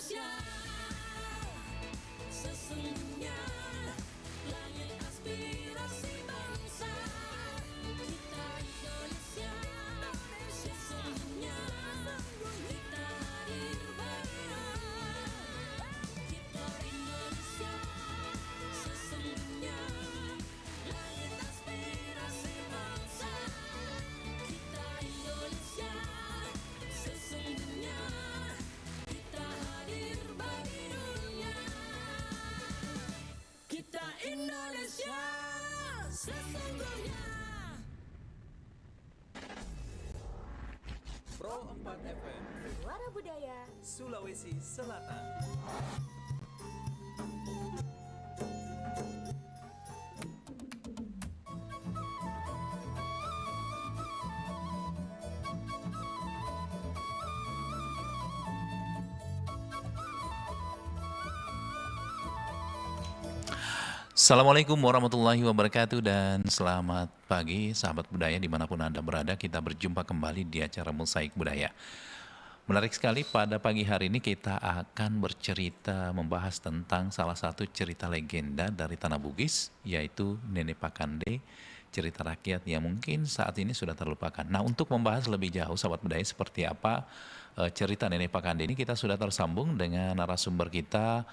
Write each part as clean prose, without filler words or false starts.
Indonesia, sesungguhnya langit aspirasi bangsa. Kita Indonesia, sesungguhnya kita hadir berdua. Kita Indonesia, sesungguhnya langit aspirasi bangsa. Kita Indonesia, sesungguhnya kita hadir bagi dunia. Kita Indonesia, sesungguhnya. Pro 4 FM, Suara Budaya. Sulawesi Selatan. Assalamualaikum warahmatullahi wabarakatuh dan selamat pagi sahabat budaya dimanapun Anda berada. Kita berjumpa kembali di acara Mosaik Budaya. Menarik sekali, pada pagi hari ini kita akan bercerita membahas tentang salah satu cerita legenda dari Tanah Bugis, yaitu Nenek Pakande, cerita rakyat yang mungkin saat ini sudah terlupakan. Nah, untuk membahas lebih jauh sahabat budaya seperti apa cerita Nenek Pakande ini, kita sudah tersambung dengan narasumber kita,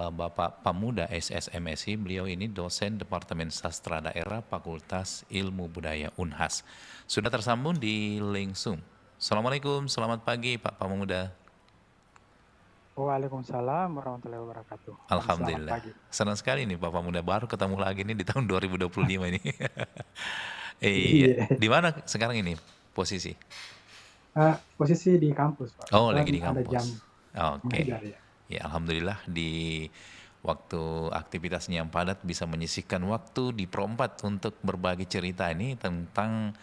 Bapak Pamuda SSMSI. Beliau ini dosen Departemen Sastra Daerah Fakultas Ilmu Budaya Unhas. Sudah tersambung di link Zoom. Assalamualaikum, selamat pagi Pak Pamuda. Waalaikumsalam warahmatullahi wabarakatuh. Selamat Alhamdulillah. pagi. Senang sekali nih Pak Pamuda, baru ketemu lagi nih di tahun 2025 ini. Iya. Di mana sekarang ini posisi? Posisi di kampus, Pak. Oh, lagi di Ada jam kampus. Oke. mengajar ya. Ya, alhamdulillah di waktu aktivitasnya yang padat bisa menyisihkan waktu di Pro 4 untuk berbagi cerita ini tentang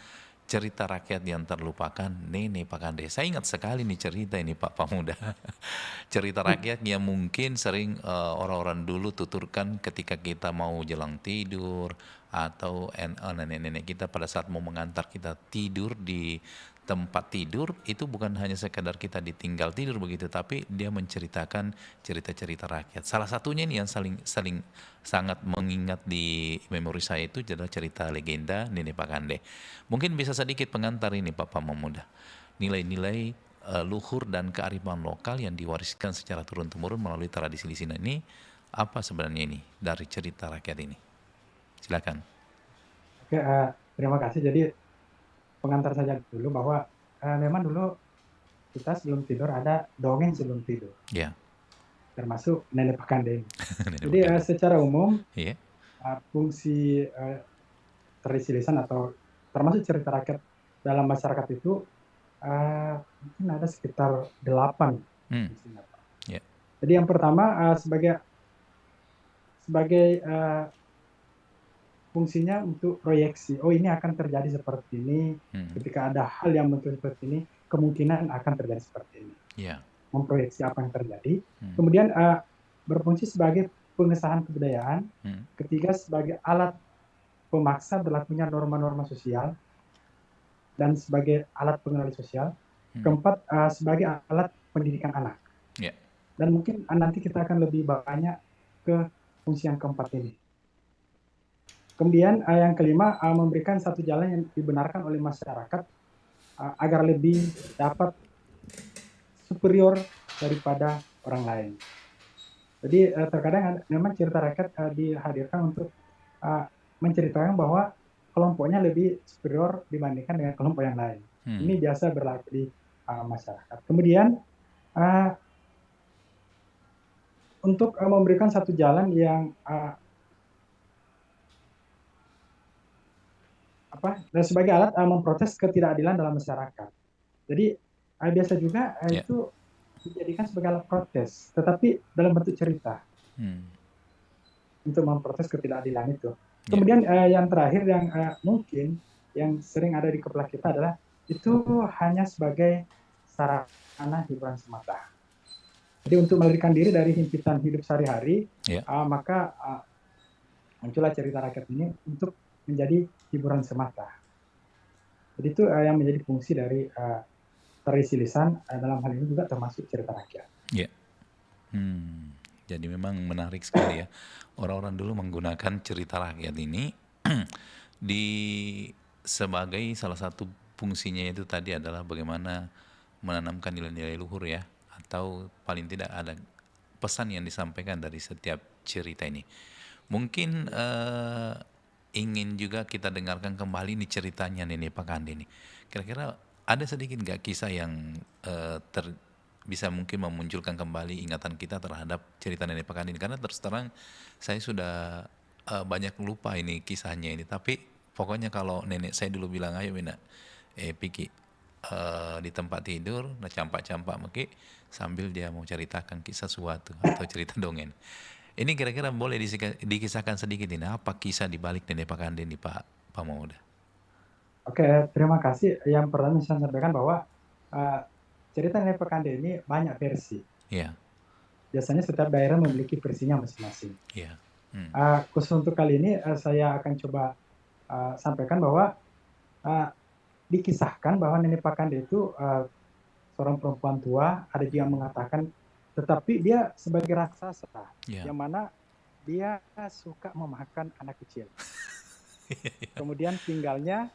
cerita rakyat yang terlupakan, Nenek Pakande. Saya ingat sekali nih cerita ini Pak Pamuda. Cerita rakyat yang mungkin sering orang-orang dulu tuturkan ketika kita mau jelang tidur, atau nenek-nenek kita pada saat mau mengantar kita tidur di tempat tidur. Itu bukan hanya sekadar kita ditinggal tidur begitu, tapi dia menceritakan cerita-cerita rakyat. Salah satunya nih yang saling sangat mengingat di memori saya itu adalah cerita legenda Nenek Pakande. Mungkin bisa sedikit pengantar ini Pak Pamuda, nilai-nilai luhur dan kearifan lokal yang diwariskan secara turun-temurun melalui tradisi lisan ini. Apa sebenarnya ini dari cerita rakyat ini? Silakan. Oke, terima kasih. Jadi pengantar saja dulu bahwa memang dulu kita sebelum tidur ada dongeng sebelum tidur, Ya. termasuk Nenek Pakande. Nenek Jadi Pakande. secara umum Iya. fungsi tradisi lisan atau termasuk cerita rakyat dalam masyarakat itu mungkin ada sekitar 8 fungsinya, Pak. Ya. Jadi yang pertama sebagai fungsinya untuk proyeksi. Oh, ini akan terjadi seperti ini. Ketika ada hal yang muncul seperti ini, kemungkinan akan terjadi seperti ini. Ya. Memproyeksi apa yang terjadi. Kemudian berfungsi sebagai pengesahan kebudayaan. Ketiga, sebagai alat pemaksa berlakunya norma-norma sosial dan sebagai alat pengendali sosial. Keempat, sebagai alat pendidikan anak. Ya. Dan mungkin nanti kita akan lebih banyak ke fungsi yang keempat ini. Kemudian yang kelima, memberikan satu jalan yang dibenarkan oleh masyarakat agar lebih dapat superior daripada orang lain. Jadi terkadang memang cerita rakyat dihadirkan untuk menceritakan bahwa kelompoknya lebih superior dibandingkan dengan kelompok yang lain. Ini biasa berlaku di masyarakat. Kemudian untuk memberikan satu jalan yang dan sebagai alat memprotes ketidakadilan dalam masyarakat. Jadi biasa juga itu dijadikan sebagai alat protes, tetapi dalam bentuk cerita untuk memprotes ketidakadilan itu. Kemudian yang terakhir yang mungkin yang sering ada di kepala kita adalah itu hanya sebagai sarana hiburan semata. Jadi untuk melarikan diri dari himpitan hidup sehari-hari, maka muncullah cerita rakyat ini untuk menjadi hiburan semata. Jadi itu yang menjadi fungsi dari tradisi lisan dalam hal ini juga termasuk cerita rakyat. Yeah. Jadi memang menarik sekali ya. Orang-orang dulu menggunakan cerita rakyat ini di sebagai salah satu fungsinya itu tadi adalah bagaimana menanamkan nilai-nilai luhur ya, atau paling tidak ada pesan yang disampaikan dari setiap cerita ini. Mungkin ingin juga kita dengarkan kembali nih ceritanya Nenek Pakande nih. Kira-kira ada sedikit nggak kisah yang bisa mungkin memunculkan kembali ingatan kita terhadap cerita Nenek Pakande ini? Karena terus terang saya sudah banyak lupa ini kisahnya ini. Tapi pokoknya kalau nenek saya dulu bilang, ayo Mina, Piki, di tempat tidur, nah campak-campak mungkin sambil dia mau ceritakan kisah suatu atau cerita dongeng. Ini kira-kira boleh dikisahkan sedikit ini, apa kisah di balik Nenek Pakande ini Pak Mauda? Oke, terima kasih. Yang pertama saya sampaikan bahwa cerita Nenek Pakande ini banyak versi. Iya. Biasanya setiap daerah memiliki versinya masing-masing. Iya. Khusus untuk kali ini saya akan coba sampaikan bahwa dikisahkan bahwa Nenek Pakande itu seorang perempuan tua, ada juga yang mengatakan, tetapi dia sebagai raksasa, yang mana dia suka memakan anak kecil. Kemudian tinggalnya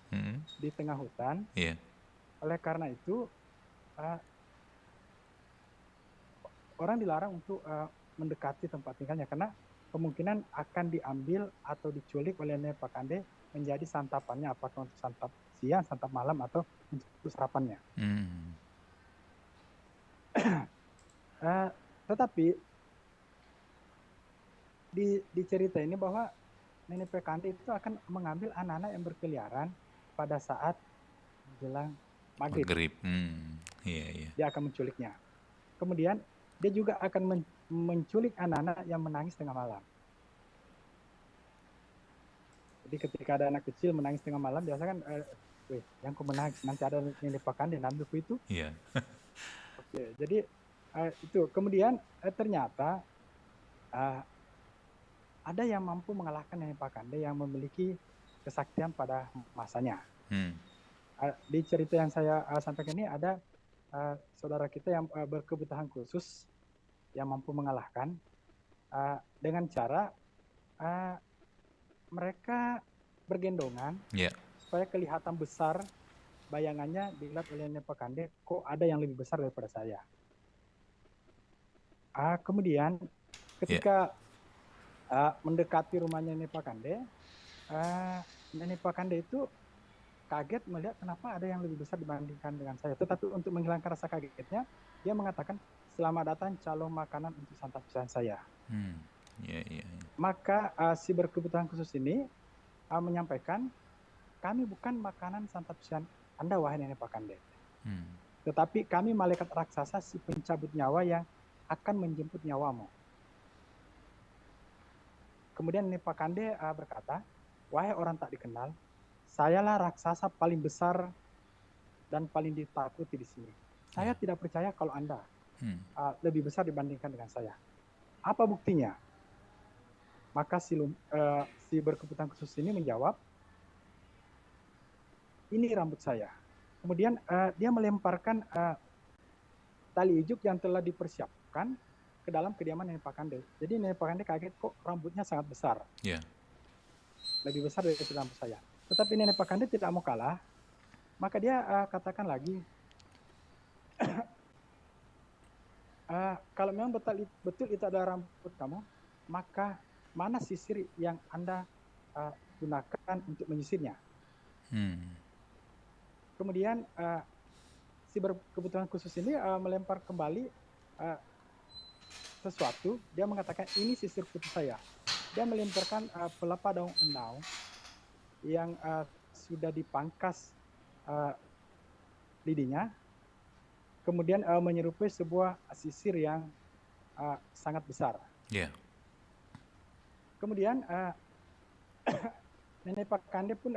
di tengah hutan. Oleh karena itu, orang dilarang untuk mendekati tempat tinggalnya karena kemungkinan akan diambil atau diculik oleh Nenek Pakande menjadi santapannya, apakah untuk santap siang, santap malam, atau untuk sarapannya. Tetapi di cerita ini bahwa Nenek Pakande itu akan mengambil anak-anak yang berkeliaran pada saat menjelang maghrib. Dia akan menculiknya. Kemudian dia juga akan menculik anak-anak yang menangis tengah malam. Jadi ketika ada anak kecil menangis tengah malam, biasa kan, yang ku menangis, nanti ada Nenek Pakande ambilku itu. Oke, jadi itu. Kemudian ternyata ada yang mampu mengalahkan Nenek Pakande yang memiliki kesaktian pada masanya. Di cerita yang saya sampaikan ini ada saudara kita yang berkebutuhan khusus yang mampu mengalahkan dengan cara mereka bergendongan supaya kelihatan besar bayangannya dilihat oleh Nenek Pakande, kok ada yang lebih besar daripada saya. Kemudian ketika mendekati rumahnya Nenek Pakande, Nenek Pakande itu kaget melihat kenapa ada yang lebih besar dibandingkan dengan saya. Tetapi untuk menghilangkan rasa kagetnya, dia mengatakan, selamat datang calon makanan untuk santap siang saya. Maka si berkebutuhan khusus ini menyampaikan, kami bukan makanan santap siang Anda, wahai Nenek Pakande. Tetapi kami malaikat raksasa, si pencabut nyawa yang akan menjemput nyawamu. Kemudian Nenek Pakande berkata, wahai orang tak dikenal, sayalah raksasa paling besar dan paling ditakuti di sini. Saya tidak percaya kalau Anda lebih besar dibandingkan dengan saya. Apa buktinya? Maka si berkebutuhan khusus ini menjawab, ini rambut saya. Kemudian dia melemparkan tali ijuk yang telah dipersiapkan ke dalam kediaman Nenek Pakande. Jadi Nenek Pakande kaget, kok rambutnya sangat besar. Lebih besar dari rambut saya. Tetapi Nenek Pakande tidak mau kalah. Maka dia katakan lagi, kalau memang betul itu adalah rambut kamu, maka mana sisir yang Anda gunakan untuk menyisirnya? Kemudian si berkebutuhan khusus ini melempar kembali sesuatu. Dia mengatakan, ini sisir putih saya. Dia melemparkan pelepah daun endau yang sudah dipangkas lidinya, kemudian menyerupai sebuah sisir yang sangat besar. Kemudian Nenek Pakande pun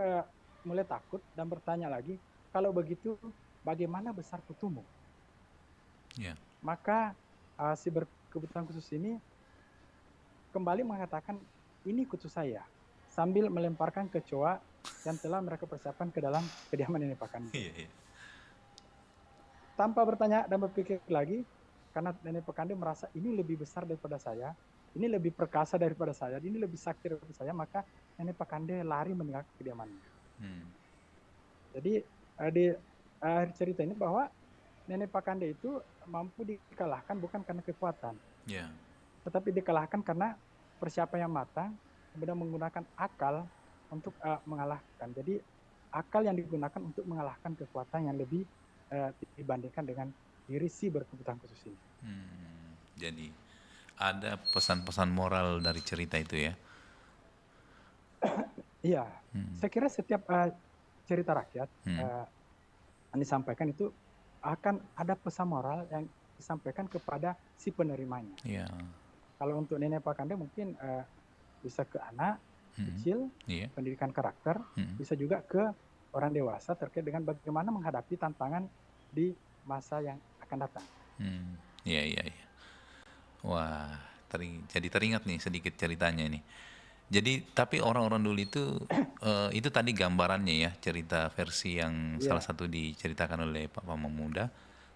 mulai takut dan bertanya lagi, kalau begitu bagaimana besar kutumu? Maka si berkebutuhan khusus ini kembali mengatakan, ini kutu saya, sambil melemparkan kecoa yang telah mereka persiapkan ke dalam kediaman Nenek Pakande. Tanpa bertanya dan berpikir lagi, karena Nenek Pakande merasa ini lebih besar daripada saya, ini lebih perkasa daripada saya, ini lebih sakti daripada saya, maka Nenek Pakande lari meninggalkan kediamannya. Jadi di akhir cerita ini bahwa Nenek Pakande itu mampu dikalahkan bukan karena kekuatan, tetapi dikalahkan karena persiapan yang matang, kemudian menggunakan akal untuk mengalahkan. Jadi akal yang digunakan untuk mengalahkan kekuatan yang lebih dibandingkan dengan diri si berkebutuhan khusus ini. Jadi ada pesan-pesan moral dari cerita itu ya? Iya, saya kira setiap cerita rakyat yang disampaikan itu akan ada pesan moral yang disampaikan kepada si penerimanya. Kalau untuk Nenek Pakande mungkin bisa ke anak kecil, pendidikan karakter, bisa juga ke orang dewasa terkait dengan bagaimana menghadapi tantangan di masa yang akan datang. Iya. Wah, jadi teringat nih sedikit ceritanya nih. Jadi tapi orang-orang dulu itu tadi gambarannya ya, cerita versi yang salah satu diceritakan oleh Pak Pamamuda.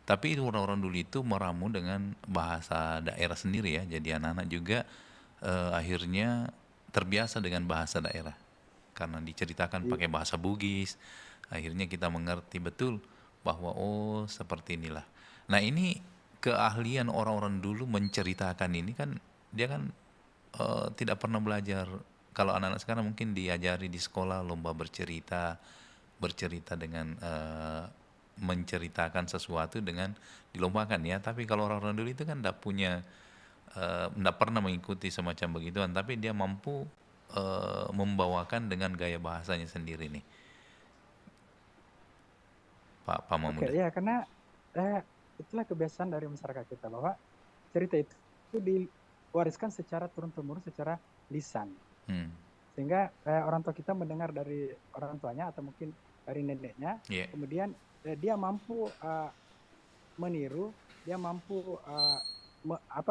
Tapi itu orang-orang dulu itu meramu dengan bahasa daerah sendiri ya. Jadi anak-anak juga akhirnya terbiasa dengan bahasa daerah. Karena diceritakan pakai bahasa Bugis, akhirnya kita mengerti betul bahwa oh seperti inilah. Nah ini keahlian orang-orang dulu menceritakan ini kan, dia kan tidak pernah belajar. Kalau anak-anak sekarang mungkin diajari di sekolah lomba bercerita dengan menceritakan sesuatu dengan dilombakan ya. Tapi kalau orang-orang dulu itu kan tidak pernah mengikuti semacam begituan, tapi dia mampu membawakan dengan gaya bahasanya sendiri nih, Pak Pamamuda. Ya karena itulah kebiasaan dari masyarakat kita bahwa cerita itu diwariskan secara turun-temurun, secara lisan. Sehingga orang tua kita mendengar dari orang tuanya atau mungkin dari neneknya, kemudian dia mampu meniru, dia mampu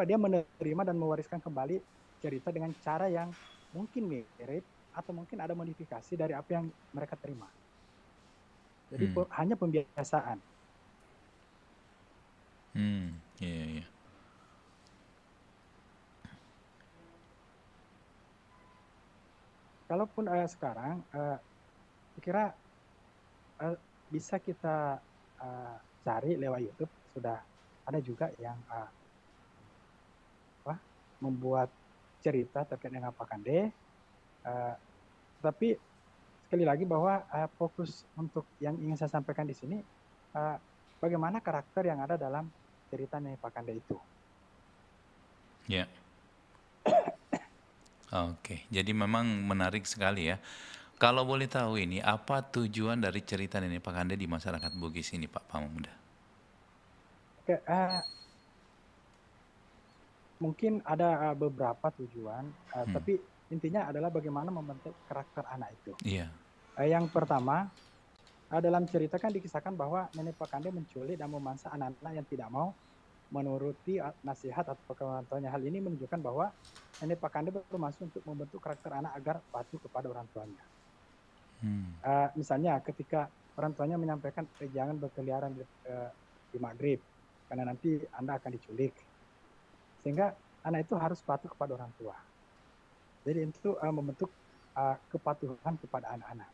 dia menerima dan mewariskan kembali cerita dengan cara yang mungkin mirip atau mungkin ada modifikasi dari apa yang mereka terima. Jadi hanya pembiasaan. Iya. Kalaupun sekarang, saya kira bisa kita cari lewat YouTube, sudah ada juga yang membuat cerita terkait dengan Pakande. Tapi sekali lagi bahwa fokus untuk yang ingin saya sampaikan di sini, bagaimana karakter yang ada dalam cerita Nenek Pakande itu. Ya. Oke, jadi memang menarik sekali ya. Kalau boleh tahu ini, apa tujuan dari cerita Nenek Pakande di masyarakat Bugis ini, Pak Pamamuda? Oke, mungkin ada beberapa tujuan, tapi intinya adalah bagaimana membentuk karakter anak itu. Iya. Yang pertama, dalam cerita kan dikisahkan bahwa Nenek Pakande menculik dan memansa anak-anak yang tidak mau menuruti nasihat atau orang tuanya. Hal ini menunjukkan bahwa Nenek Pakande bermaksud untuk membentuk karakter anak agar patuh kepada orang tuanya. Misalnya ketika orang tuanya menyampaikan jangan berkeliaran di maghrib karena nanti Anda akan diculik, sehingga anak itu harus patuh kepada orang tua. Jadi itu membentuk kepatuhan kepada anak-anak.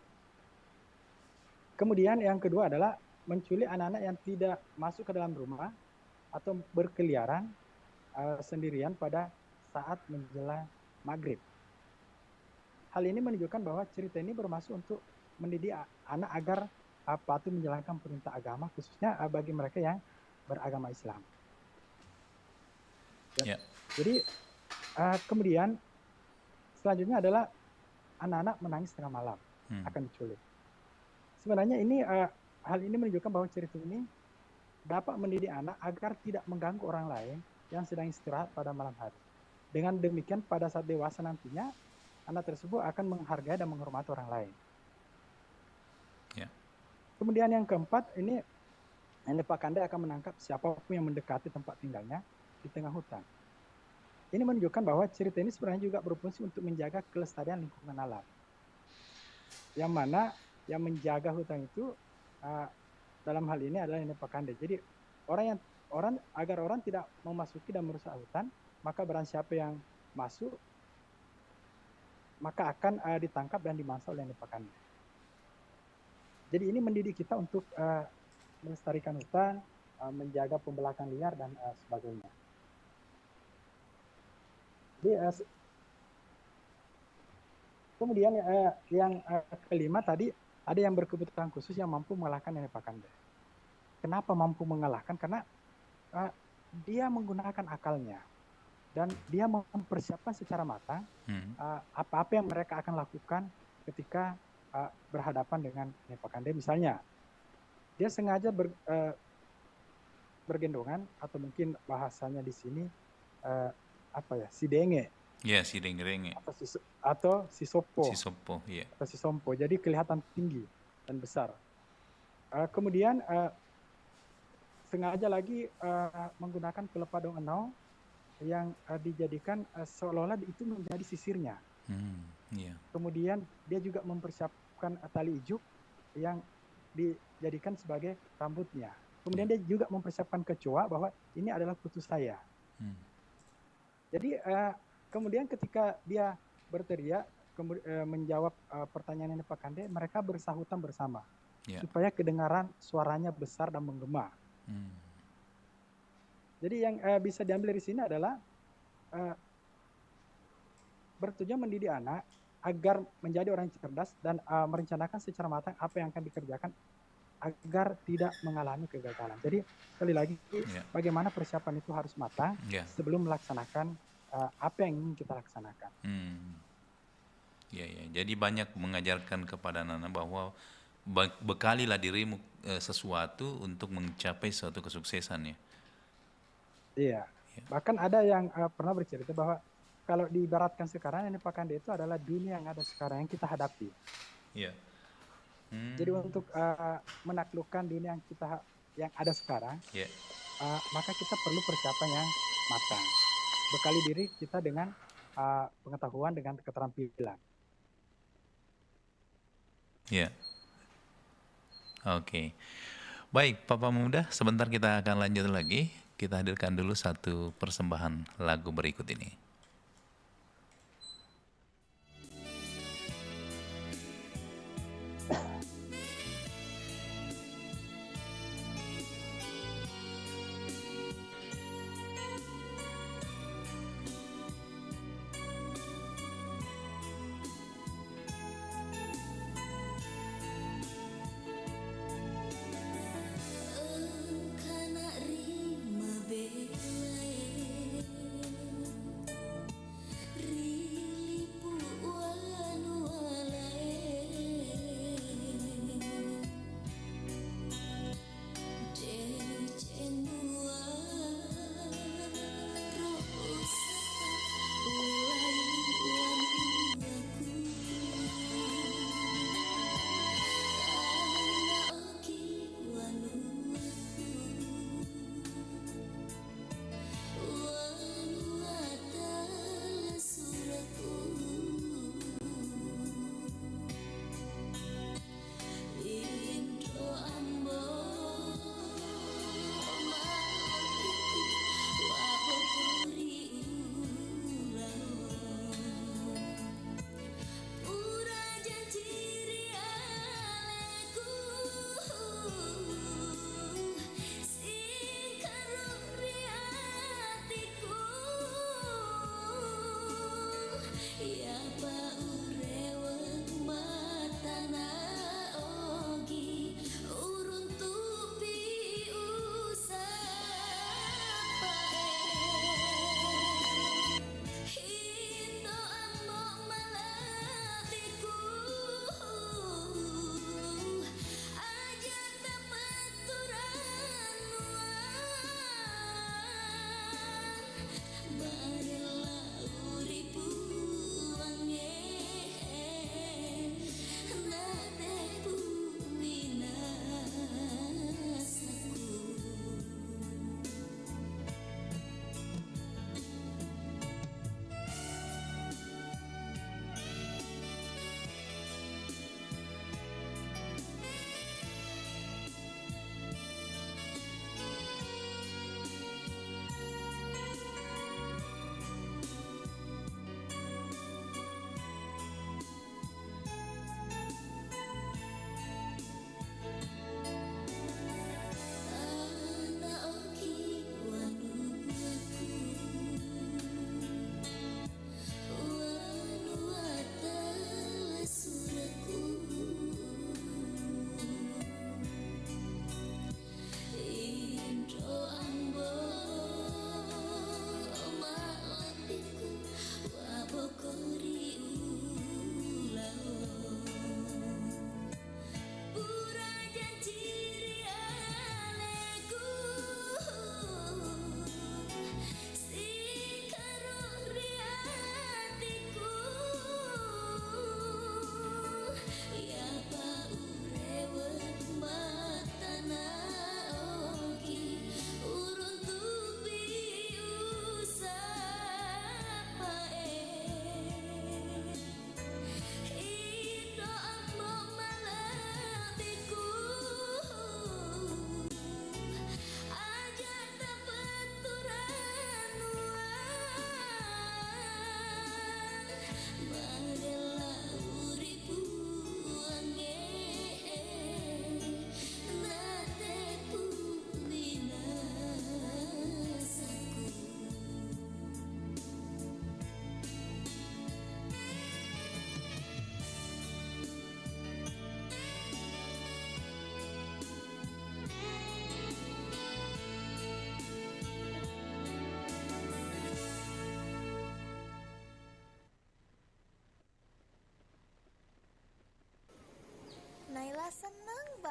Kemudian yang kedua adalah menculik anak-anak yang tidak masuk ke dalam rumah atau berkeliaran sendirian pada saat menjelang maghrib. Hal ini menunjukkan bahwa cerita ini bermaksud untuk mendidik anak agar patuh menjalankan perintah agama, khususnya bagi mereka yang beragama Islam. Ya. Jadi kemudian selanjutnya adalah anak-anak menangis tengah malam akan diculik. Sebenarnya ini hal ini menunjukkan bahwa cerita ini dapat mendidik anak agar tidak mengganggu orang lain yang sedang istirahat pada malam hari. Dengan demikian pada saat dewasa nantinya anak tersebut akan menghargai dan menghormati orang lain. Kemudian yang keempat, ini Nenek Pakande akan menangkap siapapun yang mendekati tempat tinggalnya di tengah hutan. Ini menunjukkan bahwa cerita ini sebenarnya juga berfungsi untuk menjaga kelestarian lingkungan alam. Yang mana yang menjaga hutan itu dalam hal ini adalah Nenek Pakande. Jadi agar orang tidak memasuki dan merusak hutan, maka barang siapa yang masuk maka akan ditangkap dan dimangsa oleh Nepakande. Jadi ini mendidik kita untuk melestarikan hutan, menjaga pembelakan liar dan sebagainya. Jadi, kemudian yang kelima tadi ada yang berkebutuhan khusus yang mampu mengalahkan Nenek Pakande. Kenapa mampu mengalahkan? Karena dia menggunakan akalnya dan dia mempersiapkan secara matang apa-apa yang mereka akan lakukan ketika berhadapan dengan Nenek Pakande. Misalnya, dia sengaja bergendongan atau mungkin bahasanya di sini sidenge. Ya, sidenge. Atau sisopo. Sisopo, ya. Atau sisompo. Jadi kelihatan tinggi dan besar. Kemudian sengaja lagi menggunakan pelepah enau yang dijadikan seolah-olah itu menjadi sisirnya. Yeah. Kemudian dia juga mempersiapkan tali ijuk yang dijadikan sebagai rambutnya. Kemudian dia juga mempersiapkan kecoa bahwa ini adalah putu saya. Jadi kemudian ketika dia berteriak menjawab pertanyaan Nenek Pakande, mereka bersahutan bersama supaya kedengaran suaranya besar dan menggema. Jadi yang bisa diambil dari sini adalah bertujuan mendidik anak agar menjadi orang yang cerdas dan merencanakan secara matang apa yang akan dikerjakan agar tidak mengalami kegagalan. Jadi sekali lagi bagaimana persiapan itu harus matang sebelum melaksanakan apa yang ingin kita laksanakan. Ya. Jadi banyak mengajarkan kepada anak bahwa bekalilah dirimu sesuatu untuk mencapai suatu kesuksesan ya. Iya. Bahkan ada yang pernah bercerita bahwa kalau diibaratkan sekarang Nenek Pakande itu adalah dunia yang ada sekarang yang kita hadapi. Iya. Jadi untuk menaklukkan dunia yang ada sekarang, maka kita perlu persiapan yang matang. Bekali diri kita dengan pengetahuan, dengan keterampilan. Ya. Oke. Baik, Papa Muda, sebentar kita akan lanjut lagi. Kita hadirkan dulu satu persembahan lagu berikut ini.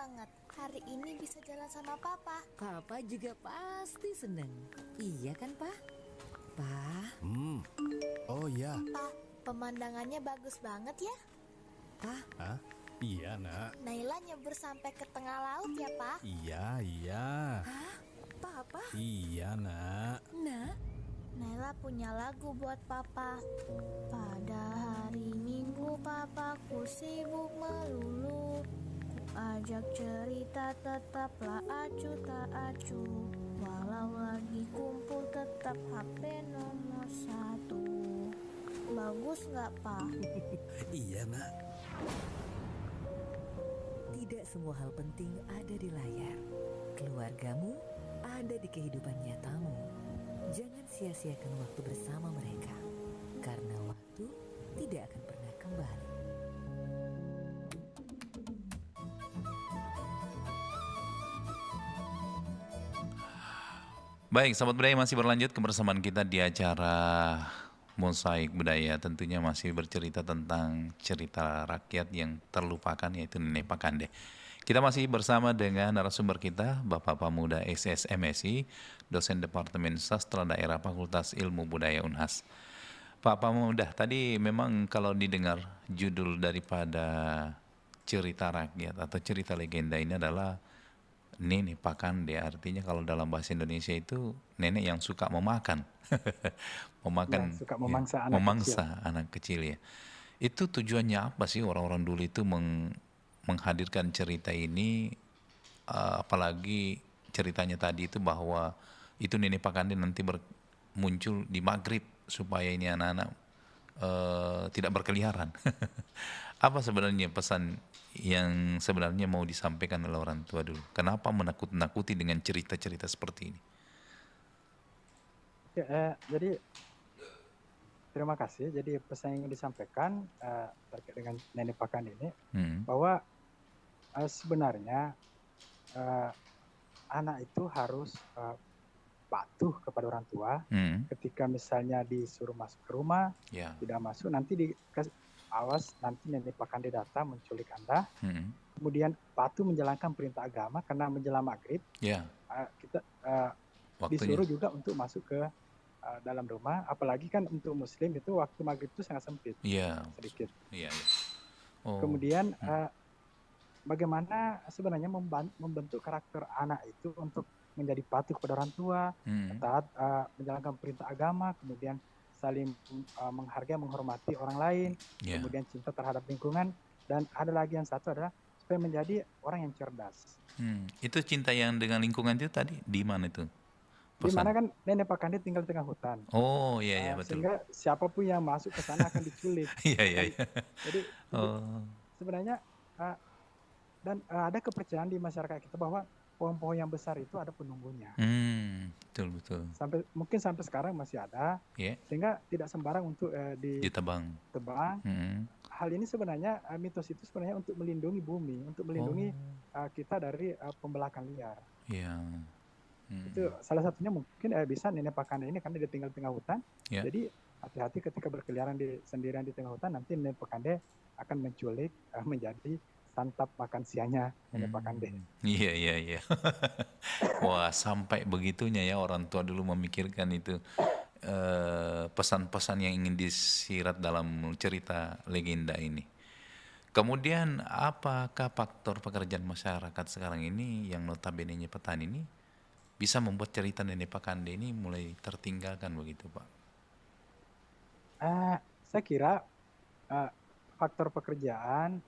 banget. Hari ini bisa jalan sama Papa. Papa juga pasti seneng. Iya kan, Pa? Pa, Oh iya. Pa, pemandangannya bagus banget ya. Pa, Hah? Iya, Nak. Naila nyebur sampai ke tengah laut ya, Pa. Iya. Papa, Iya, Nak. Nak. Naila punya lagu buat Papa. Pada hari Minggu papaku sibuk melulu. Ku ajak cerita tetaplah acuh tak acuh. Walau lagi kumpul tetap HP nomor 1. Bagus nggak, Pa? Iya, Nak. Tidak semua hal penting ada di layar. Keluargamu ada di kehidupan nyatamu. Jangan sia-siakan waktu bersama mereka, karena waktu tidak akan pernah kembali. Baik, sahabat budaya masih berlanjut kebersamaan kita di acara Mosaik Budaya. Tentunya masih bercerita tentang cerita rakyat yang terlupakan, yaitu Nenek Pakande. Kita masih bersama dengan narasumber kita, Bapak Pamuda SSMSI, dosen Departemen Sastra Daerah Fakultas Ilmu Budaya Unhas. Pak Pamuda, tadi memang kalau didengar judul daripada cerita rakyat atau cerita legenda ini adalah Nenek Pakande, artinya kalau dalam bahasa Indonesia itu nenek yang suka memakan, memakan, Yang suka memangsa anak memangsa anak kecil ya. Itu tujuannya apa sih orang-orang dulu itu menghadirkan cerita ini, apalagi ceritanya tadi itu bahwa itu Nenek Pakande nanti muncul di maghrib supaya ini anak-anak tidak berkeliaran. Apa sebenarnya pesan yang sebenarnya mau disampaikan oleh orang tua dulu? Kenapa menakut-nakuti dengan cerita-cerita seperti ini? Ya, jadi terima kasih. Jadi pesan yang disampaikan terkait dengan Nenek Pakande ini bahwa sebenarnya anak itu harus patuh kepada orang tua. Ketika misalnya disuruh masuk ke rumah, Ya. tidak masuk, nanti awas nanti Nenek Pakande datang menculik Anda. Kemudian patuh menjalankan perintah agama karena menjelang maghrib Ya, kita waktunya. disuruh juga untuk masuk ke dalam rumah. Apalagi kan untuk Muslim itu waktu maghrib itu sangat sempit, Iya, sedikit. iya, iya. Oh, Kemudian bagaimana sebenarnya membentuk karakter anak itu untuk menjadi patuh kepada orang tua, taat menjalankan perintah agama, kemudian saling menghargai, menghormati orang lain, ya. kemudian cinta terhadap lingkungan, dan ada lagi yang satu adalah supaya menjadi orang yang cerdas. Itu cinta yang dengan lingkungan itu tadi di mana itu? Di mana kan Nenek Pakande tinggal di tengah hutan. Oh, iya, iya, betul. Sehingga siapapun yang masuk ke sana akan diculik. Iya, iya, iya. Jadi Oh, sebenarnya dan ada kepercayaan di masyarakat kita bahwa pohon-pohon yang besar itu ada penunggunya. betul, betul. Mungkin sampai sekarang masih ada, Ya, sehingga tidak sembarang untuk ditebang. ditebang. Hal ini sebenarnya mitos itu sebenarnya untuk melindungi bumi, untuk melindungi kita dari pembelakan liar. Iya. Itu salah satunya mungkin bisa Nenek Pakande ini karena dia tinggal di tengah hutan. Ya. Jadi hati-hati ketika berkeliaran sendirian di tengah hutan, nanti Nenek Pakande akan menculik menjadi santap makan siangnya Nenek Pakande. Iya, iya, iya. Wah, sampai begitunya ya orang tua dulu memikirkan itu pesan-pesan yang ingin disirat dalam cerita legenda ini. Kemudian apakah faktor pekerjaan masyarakat sekarang ini yang notabene-nya petani ini bisa membuat cerita Nenek Pakande ini mulai tertinggalkan begitu, Pak? Saya kira faktor pekerjaan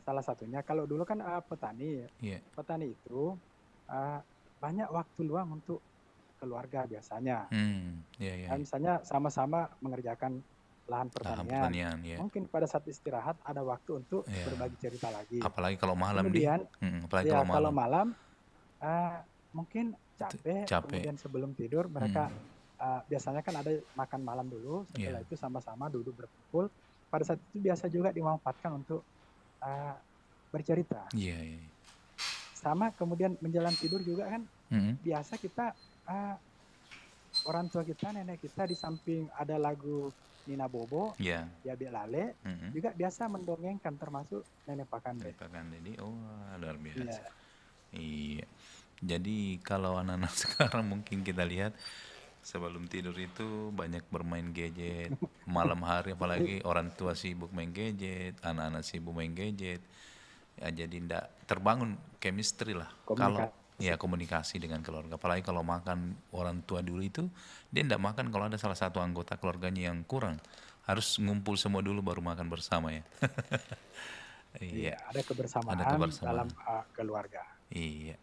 salah satunya. Kalau dulu kan petani, Iya. petani itu banyak waktu luang untuk keluarga biasanya. Iya, iya. Misalnya sama-sama mengerjakan lahan Lahan pertanian. pertanian, ya. Mungkin pada saat istirahat ada waktu untuk Iya. berbagi cerita lagi. Apalagi kalau malam, Kemudian, apalagi ya kalau kalau malam. malam mungkin capek, Capek. kemudian sebelum tidur mereka biasanya kan ada makan malam dulu, setelah itu sama-sama duduk berkumpul. Pada saat itu biasa juga dimanfaatkan untuk bercerita. Iya, iya. Sama kemudian menjelang tidur juga kan biasa kita orang tua kita, nenek kita di samping ada lagu Nina Bobo, Iya. Yabe Lale, juga biasa mendongengkan termasuk Nenek Pakande. Nenek Pakande ini, oh luar biasa. Iya. Iya. Jadi kalau anak-anak sekarang mungkin kita lihat sebelum tidur itu banyak bermain gadget. Malam hari apalagi orang tua sibuk main gadget, anak-anak sibuk main gadget. Ya jadi ndak terbangun chemistry lah. Kalau Komunikasi. ya komunikasi dengan keluarga. Apalagi kalau makan orang tua dulu itu dia ndak makan kalau ada salah satu anggota keluarganya yang kurang. Harus ngumpul semua dulu baru makan bersama ya. Iya, Iya, ada ada kebersamaan dalam kebersamaan. keluarga. Iya.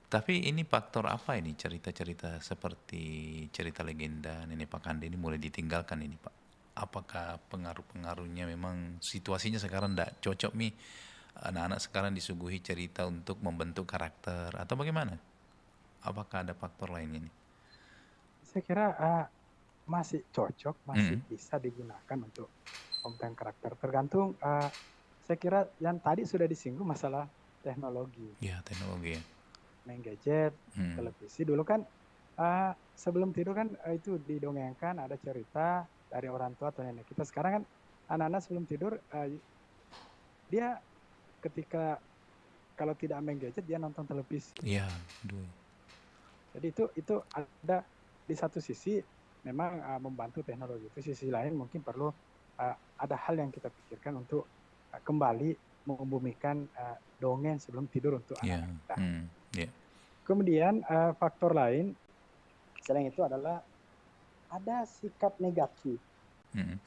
Tapi ini faktor apa ini cerita-cerita seperti cerita legenda Nenek Pakande ini mulai ditinggalkan ini Pak? Apakah pengaruh-pengaruhnya memang situasinya sekarang tidak cocok nih anak-anak sekarang disuguhi cerita untuk membentuk karakter atau bagaimana? Apakah ada faktor lain ini? Saya kira masih cocok, masih Mm. bisa digunakan untuk pembentukan karakter. Tergantung, saya kira yang tadi sudah disinggung masalah teknologi, Ya teknologi ya. main gadget, Mm. televisi. Dulu kan sebelum tidur kan itu didongengkan, ada cerita dari orang tua atau nenek kita. Sekarang kan anak-anak sebelum tidur dia ketika kalau tidak main gadget dia nonton televisi. Ya, dulu. Jadi itu ada di satu sisi memang membantu teknologi. Itu sisi lain mungkin perlu ada hal yang kita pikirkan untuk kembali membumikan dongeng sebelum tidur untuk Ya. anak-anak kita. Mm. Ya. Kemudian faktor lain selain itu adalah ada sikap negatif Mm.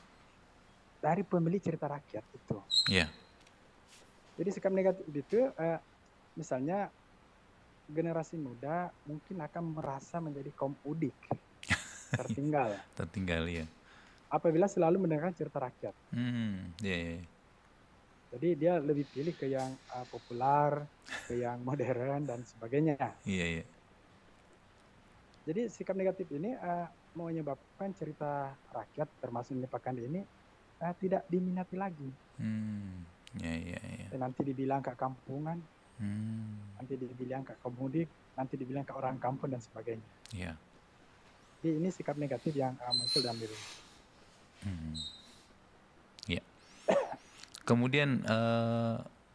dari pemilik cerita rakyat itu. Ya. Jadi sikap negatif itu misalnya generasi muda mungkin akan merasa menjadi kaum udik, tertinggal, Tertinggal ya. apabila selalu mendengarkan cerita rakyat. Ya, ya. Jadi dia lebih pilih ke yang populer, ke yang modern dan sebagainya. Iya, iya. Jadi sikap negatif ini menyebabkan cerita rakyat termasuk Nenek Pakande ini tidak diminati lagi. Ya, ya, ya. Nanti dibilang ke kampungan, nanti dibilang ke komudik, nanti dibilang ke orang kampung dan sebagainya. Ya. Jadi ini sikap negatif yang muncul dalam diri. Ya. Kemudian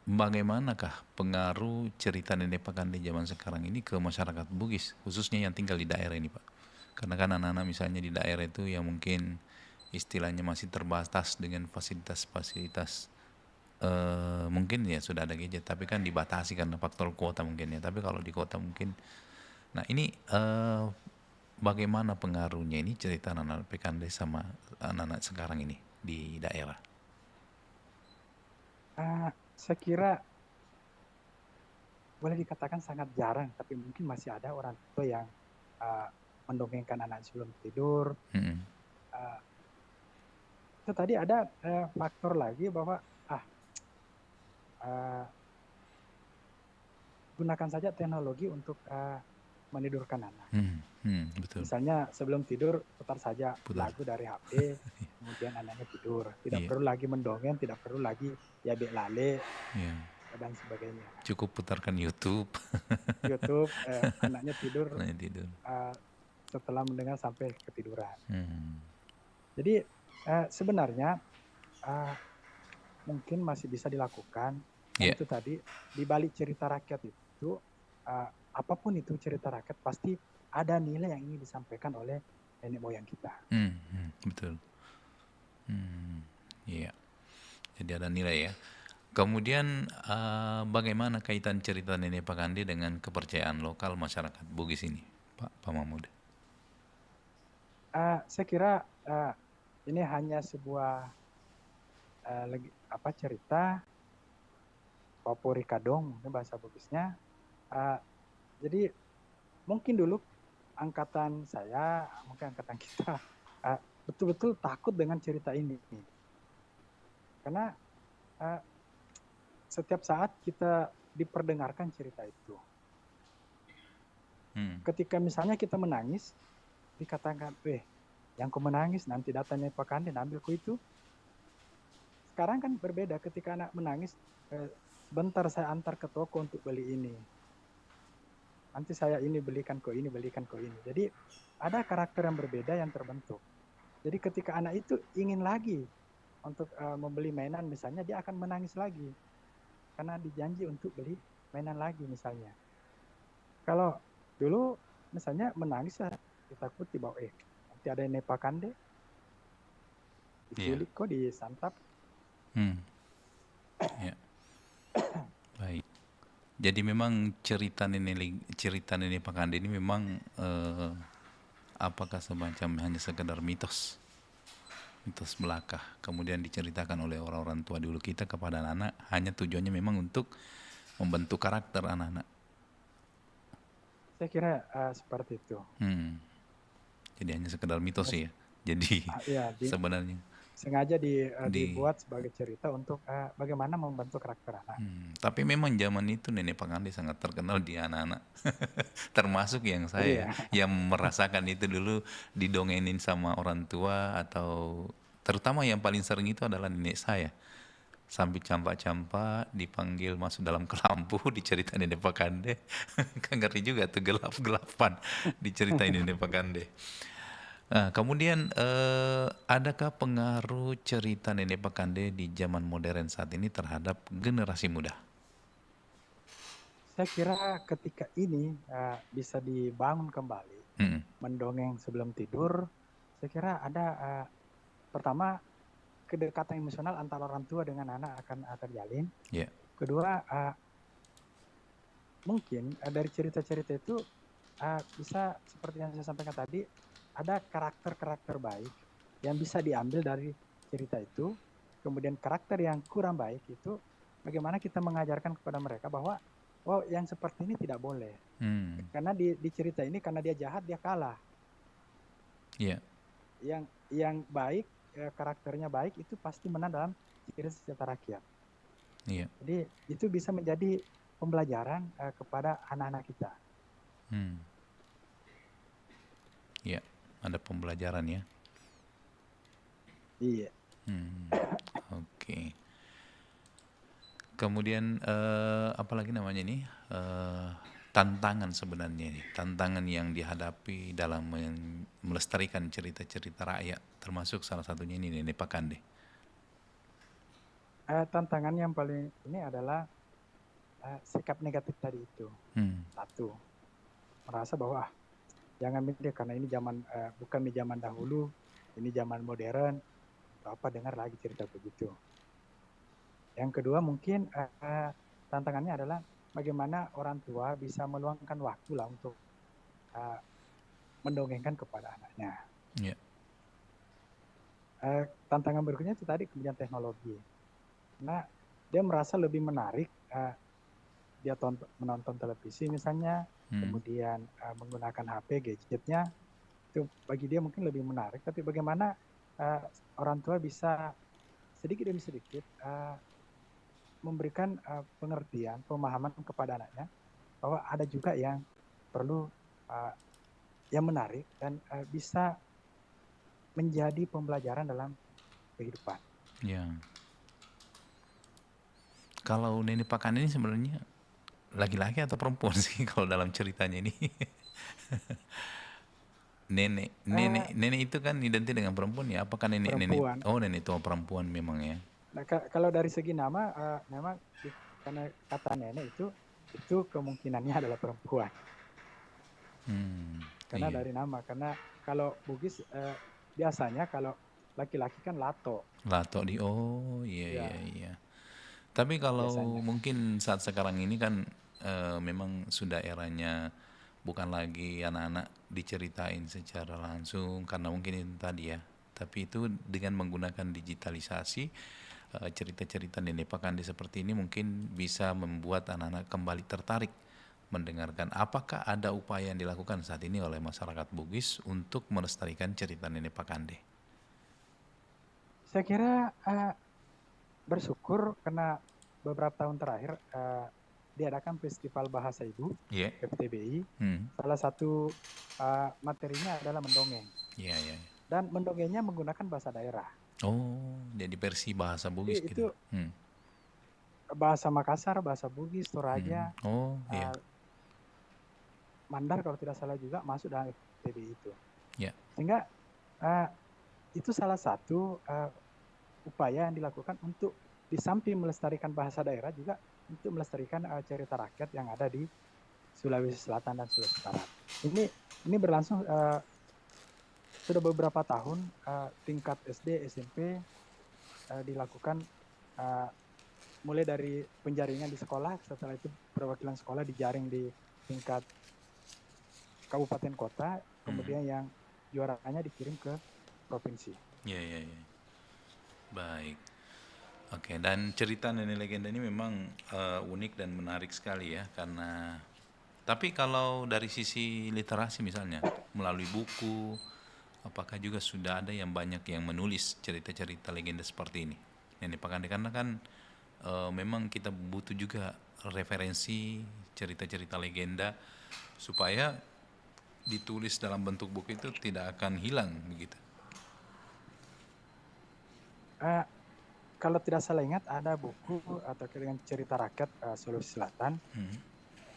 bagaimanakah pengaruh cerita Nenek Pakande zaman sekarang ini ke masyarakat Bugis, khususnya yang tinggal di daerah ini, Pak? Karena kan anak-anak misalnya di daerah itu yang mungkin istilahnya masih terbatas dengan fasilitas-fasilitas mungkin ya sudah ada gadget, tapi kan dibatasi karena faktor kuota mungkin ya. Tapi kalau di kota mungkin, nah ini bagaimana pengaruhnya ini cerita anak-anak Pakande sama anak-anak sekarang ini di daerah? Saya kira boleh dikatakan sangat jarang, tapi mungkin masih ada orang tua yang mendongengkan anak sebelum tidur. Itu tadi ada faktor lagi bahwa gunakan saja teknologi untuk menidurkan anak. Betul. Misalnya sebelum tidur putar saja lagu dari HP, kemudian anaknya tidur. Tidak perlu lagi mendongeng, tidak perlu lagi ya bek lale dan sebagainya. Cukup putarkan YouTube. Anaknya tidur. Setelah mendengar sampai ketiduran. Jadi sebenarnya mungkin masih bisa dilakukan. Itu tadi di balik cerita rakyat itu apapun itu cerita rakyat pasti ada nilai yang ingin disampaikan oleh nenek moyang kita. Betul. Iya. Jadi ada nilai ya. Kemudian bagaimana kaitan cerita Nenek Pakande dengan kepercayaan lokal masyarakat Bugis ini, Pak Mahmud? Saya kira ini hanya sebuah cerita Papuri Kadong, ini bahasa Bugisnya. Jadi mungkin dulu angkatan saya, mungkin angkatan kita betul-betul takut dengan cerita ini. Karena setiap saat kita diperdengarkan cerita itu. Ketika misalnya kita menangis, dikatakan, yang kau menangis nanti datanya Pak Kande ambil ku itu. Sekarang kan berbeda, ketika anak menangis, bentar saya antar ke toko untuk beli ini. Nanti saya ini belikan kau ini, belikan kau ini. Jadi ada karakter yang berbeda yang terbentuk. Jadi ketika anak itu ingin lagi untuk membeli mainan misalnya, dia akan menangis lagi. Karena dijanji untuk beli mainan lagi misalnya. Kalau dulu misalnya menangis ya ditakuti bahwa nanti ada yang nepakan deh, diculik kok, disantap. Ya. Baik. Jadi memang cerita Nenek Pakande ini memang apakah semacam hanya sekedar mitos belaka, kemudian diceritakan oleh orang-orang tua dulu kita kepada anak-anak, hanya tujuannya memang untuk membentuk karakter anak-anak. Saya kira seperti itu. Jadi hanya sekedar mitos ya. Jadi Ya, sebenarnya sengaja dibuat sebagai cerita untuk bagaimana membentuk karakter anak. Tapi memang zaman itu Nenek Pakande sangat terkenal di anak-anak. Termasuk yang saya yang merasakan itu dulu didongengin sama orang tua, atau terutama yang paling sering itu adalah nenek saya. Sambil campak-campak dipanggil masuk dalam kelampu diceritain Nenek Pakande. Kan ngeri juga tuh, gelap-gelapan diceritain Nenek Pakande. Nah, kemudian adakah pengaruh cerita Nenek Pakande di zaman modern saat ini terhadap generasi muda? Saya kira ketika ini bisa dibangun kembali, mendongeng sebelum tidur. Saya kira ada pertama kedekatan emosional antara orang tua dengan anak akan terjalin. Kedua, mungkin dari cerita-cerita itu bisa seperti yang saya sampaikan tadi, ada karakter-karakter baik yang bisa diambil dari cerita itu. Kemudian karakter yang kurang baik itu bagaimana kita mengajarkan kepada mereka bahwa yang seperti ini tidak boleh. Karena di cerita ini karena dia jahat dia kalah. Yang baik, karakternya baik itu pasti menang dalam cerita sejarah rakyat. Jadi itu bisa menjadi pembelajaran kepada anak-anak kita. Iya, ada pembelajaran ya. Iya. Oke. Kemudian apalagi namanya ini tantangan sebenarnya ini, tantangan yang dihadapi dalam melestarikan cerita-cerita rakyat, termasuk salah satunya ini Nenek Pakande. Tantangan yang paling ini adalah sikap negatif tadi itu. Satu, merasa bahwa jangan milih karena ini zaman bukan di zaman dahulu, ini zaman modern, apa dengar lagi cerita begitu. Yang kedua mungkin tantangannya adalah bagaimana orang tua bisa meluangkan waktu lah untuk mendongengkan kepada anaknya. Tantangan berikutnya itu tadi kemudian teknologi. Nah, dia merasa lebih menarik dia menonton televisi misalnya, kemudian menggunakan HP, gadgetnya, itu bagi dia mungkin lebih menarik. Tapi bagaimana orang tua bisa sedikit demi sedikit memberikan pengertian, pemahaman kepada anaknya bahwa ada juga yang perlu yang menarik dan bisa menjadi pembelajaran dalam kehidupan. Kalau Nenek Pakande ini sebenarnya laki-laki atau perempuan sih kalau dalam ceritanya ini? Nenek itu kan identik dengan perempuan ya? Apakah nenek? Oh, nenek tua perempuan memang ya. Nah, kalau dari segi nama memang karena kata nenek itu kemungkinannya adalah perempuan. Karena dari nama, karena kalau Bugis biasanya kalau laki-laki kan Lato. Iya. Tapi kalau biasanya, mungkin saat sekarang ini kan memang sudah eranya bukan lagi anak-anak diceritain secara langsung karena mungkin itu tadi ya. Tapi itu dengan menggunakan digitalisasi, cerita-cerita Nenek Pakande seperti ini mungkin bisa membuat anak-anak kembali tertarik mendengarkan. Apakah ada upaya yang dilakukan saat ini oleh masyarakat Bugis untuk melestarikan cerita Nenek Pakande? Saya kira bersyukur karena beberapa tahun terakhir diadakan Festival Bahasa Ibu, FTBI. Salah satu materinya adalah mendongeng. Dan mendongengnya menggunakan bahasa daerah. Oh, jadi versi bahasa Bugis gitu. Bahasa Makassar, bahasa Bugis, Toraja, Mandar kalau tidak salah juga masuk dalam FTBI itu. Sehingga itu salah satu upaya yang dilakukan untuk di samping melestarikan bahasa daerah juga untuk melestarikan cerita rakyat yang ada di Sulawesi Selatan dan Sulawesi Barat. Ini berlangsung sudah beberapa tahun, tingkat SD, SMP dilakukan mulai dari penjaringan di sekolah, setelah itu perwakilan sekolah dijaring di tingkat kabupaten kota, kemudian yang juaranya dikirim ke provinsi. Ya. Baik. Oke, dan cerita Nenek Legenda ini memang unik dan menarik sekali ya, karena tapi kalau dari sisi literasi misalnya melalui buku, apakah juga sudah ada yang banyak yang menulis cerita-cerita legenda seperti ini, Nenek Pakande? Karena kan memang kita butuh juga referensi cerita-cerita legenda supaya ditulis dalam bentuk buku itu tidak akan hilang begitu. Kalau tidak salah ingat ada buku atau dengan cerita rakyat Sulawesi Selatan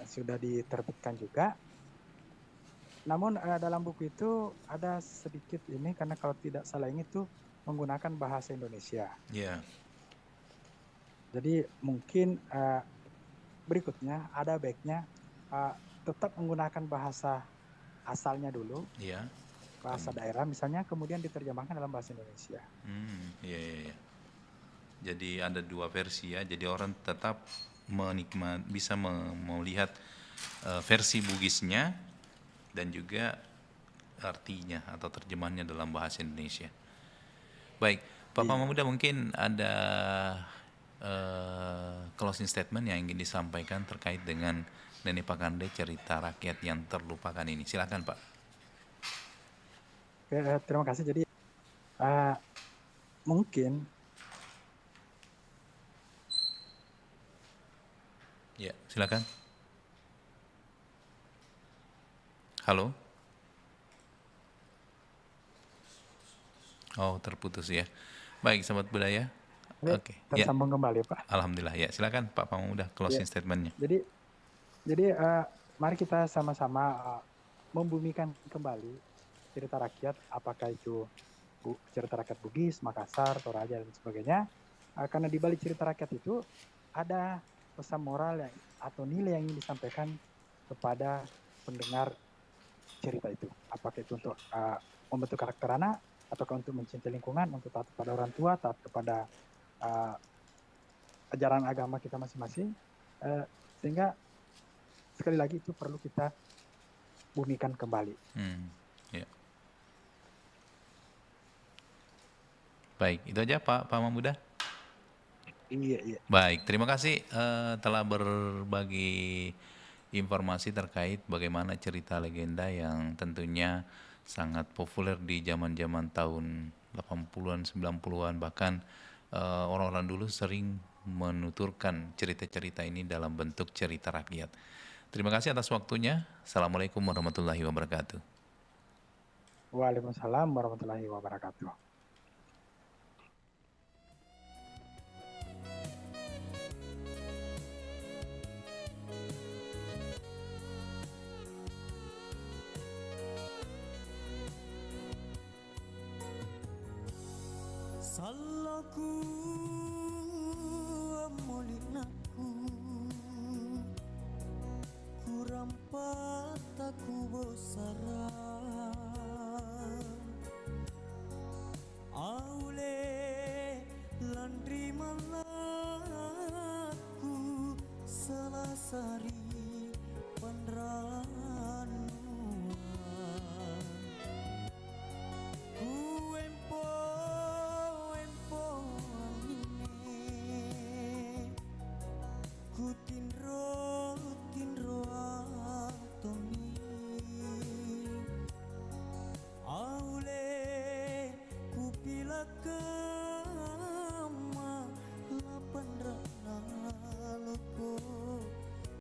sudah diterbitkan juga. Namun dalam buku itu ada sedikit ini, karena kalau tidak salah ingat itu menggunakan bahasa Indonesia. Yeah. Jadi mungkin berikutnya ada baiknya tetap menggunakan bahasa asalnya dulu, bahasa daerah misalnya, kemudian diterjemahkan dalam bahasa Indonesia. Iya. Jadi ada dua versi ya, jadi orang tetap bisa melihat versi Bugisnya dan juga artinya atau terjemahannya dalam bahasa Indonesia. Baik, Pak Pamuda, mungkin ada closing statement yang ingin disampaikan terkait dengan Nenek Pakande, cerita rakyat yang terlupakan ini. Silakan Pak. Oke, terima kasih. Jadi mungkin ya, silakan. Halo. Oh, terputus ya. Baik, sahabat budaya. Oke. Tersambung kembali, Pak. Alhamdulillah ya. Silakan Pak Pamuda, closing statementnya. Jadi mari kita sama-sama membumikan kembali cerita rakyat, apakah itu cerita rakyat Bugis, Makassar, Toraja dan sebagainya. Karena di balik cerita rakyat itu ada pesan moral atau nilai yang ingin disampaikan kepada pendengar cerita itu. Apakah itu untuk membentuk karakter anak, ataukah untuk mencintai lingkungan, untuk taat kepada orang tua, taat kepada ajaran agama kita masing-masing, sehingga sekali lagi itu perlu kita bumikan kembali. Ya. Baik, itu aja Pak Pamuda. Iya. Baik, terima kasih telah berbagi informasi terkait bagaimana cerita legenda yang tentunya sangat populer di zaman-zaman tahun 80-an, 90-an, bahkan orang-orang dulu sering menuturkan cerita-cerita ini dalam bentuk cerita rakyat. Terima kasih atas waktunya. Assalamualaikum warahmatullahi wabarakatuh. Waalaikumsalam warahmatullahi wabarakatuh. Salahku molinaku kurang pataku bosara aule landri malaku selasari penranu tinro atoni aule kupila ke